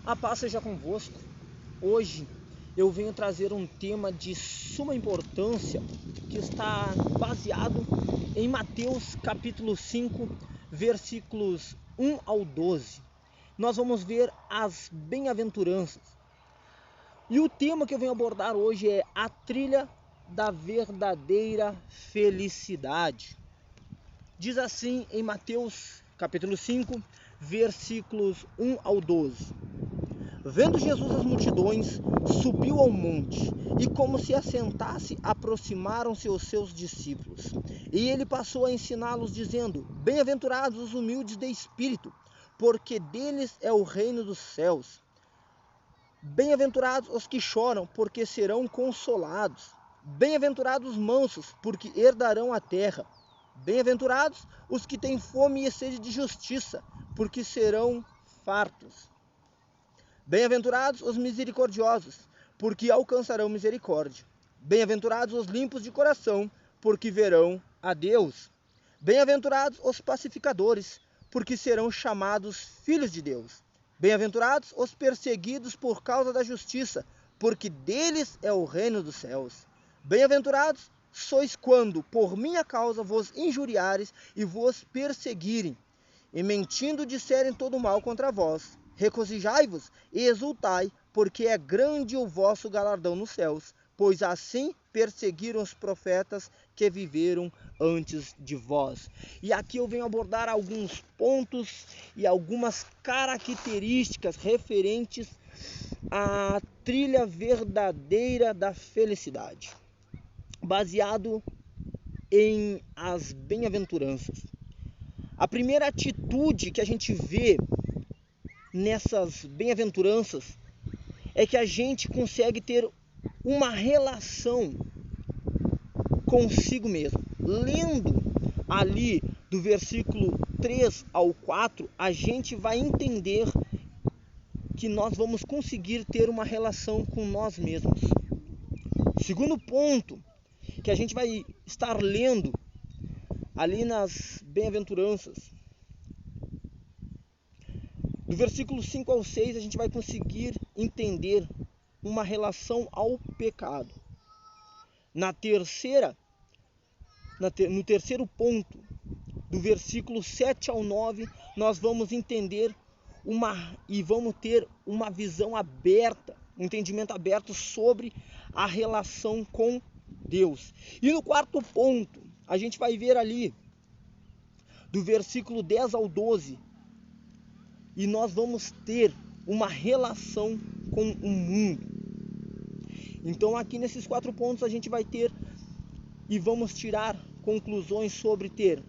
A paz seja convosco. Hoje eu venho trazer um tema de suma importância que está baseado em Mateus capítulo 5, versículos 1 ao 12. Nós vamos ver as bem-aventuranças. E o tema que eu venho abordar hoje é a trilha da verdadeira felicidade. Diz assim em Mateus capítulo 5, versículos 1 ao 12. Vendo Jesus as multidões, subiu ao monte, e como se assentasse, aproximaram-se os seus discípulos. E ele passou a ensiná-los, dizendo: Bem-aventurados os humildes de espírito, porque deles é o reino dos céus. Bem-aventurados os que choram, porque serão consolados. Bem-aventurados os mansos, porque herdarão a terra. Bem-aventurados os que têm fome e sede de justiça, porque serão fartos. Bem-aventurados os misericordiosos, porque alcançarão misericórdia. Bem-aventurados os limpos de coração, porque verão a Deus. Bem-aventurados os pacificadores, porque serão chamados filhos de Deus. Bem-aventurados os perseguidos por causa da justiça, porque deles é o reino dos céus. Bem-aventurados sois quando, por minha causa, vos injuriares e vos perseguirem, e mentindo disserem todo mal contra vós. Regozijai-vos e exultai, porque é grande o vosso galardão nos céus, pois assim perseguiram os profetas que viveram antes de vós. E aqui eu venho abordar alguns pontos e algumas características referentes à trilha verdadeira da felicidade, baseado em as bem-aventuranças. A primeira atitude que a gente vê nessas bem-aventuranças é que a gente consegue ter uma relação consigo mesmo. Lendo ali do versículo 3 ao 4, a gente vai entender que nós vamos conseguir ter uma relação com nós mesmos. Segundo ponto que a gente vai estar lendo ali nas bem-aventuranças, do versículo 5 ao 6, a gente vai conseguir entender uma relação ao pecado. No terceiro ponto, do versículo 7 ao 9, nós vamos entender e vamos ter uma visão aberta, um entendimento aberto sobre a relação com Deus. E no quarto ponto, a gente vai ver ali, do versículo 10 ao 12, e nós vamos ter uma relação com o mundo. Então aqui nesses 4 pontos a gente vai ter e vamos tirar conclusões sobre ter,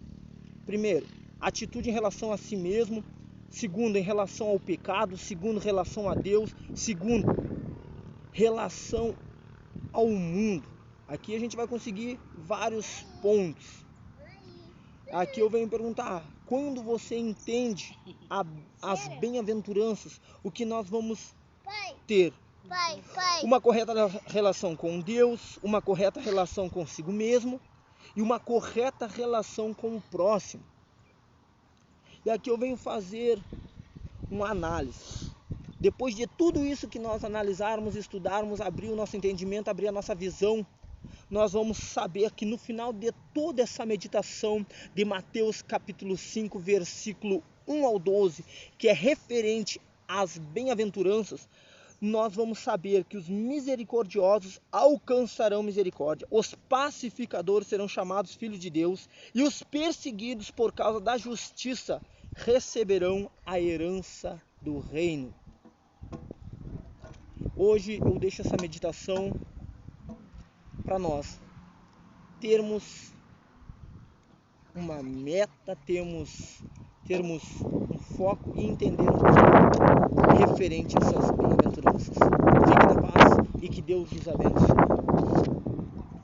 primeiro, atitude em relação a si mesmo. Segundo, em relação ao pecado. Segundo, relação a Deus. Segundo, relação ao mundo. Aqui a gente vai conseguir vários pontos. Aqui eu venho perguntar: quando você entende as bem-aventuranças, o que nós vamos ter? Uma correta relação com Deus, uma correta relação consigo mesmo e uma correta relação com o próximo. E aqui eu venho fazer uma análise. Depois de tudo isso que nós analisarmos, estudarmos, abrir o nosso entendimento, abrir a nossa visão, nós vamos saber que no final de toda essa meditação de Mateus capítulo 5, versículo 1 ao 12, que é referente às bem-aventuranças, nós vamos saber que os misericordiosos alcançarão misericórdia, os pacificadores serão chamados filhos de Deus, e os perseguidos por causa da justiça receberão a herança do reino. Hoje eu deixo essa meditação para nós termos uma meta, termos um foco e entendermos referente a essas bem-aventuranças. Fique na paz e que Deus os abençoe.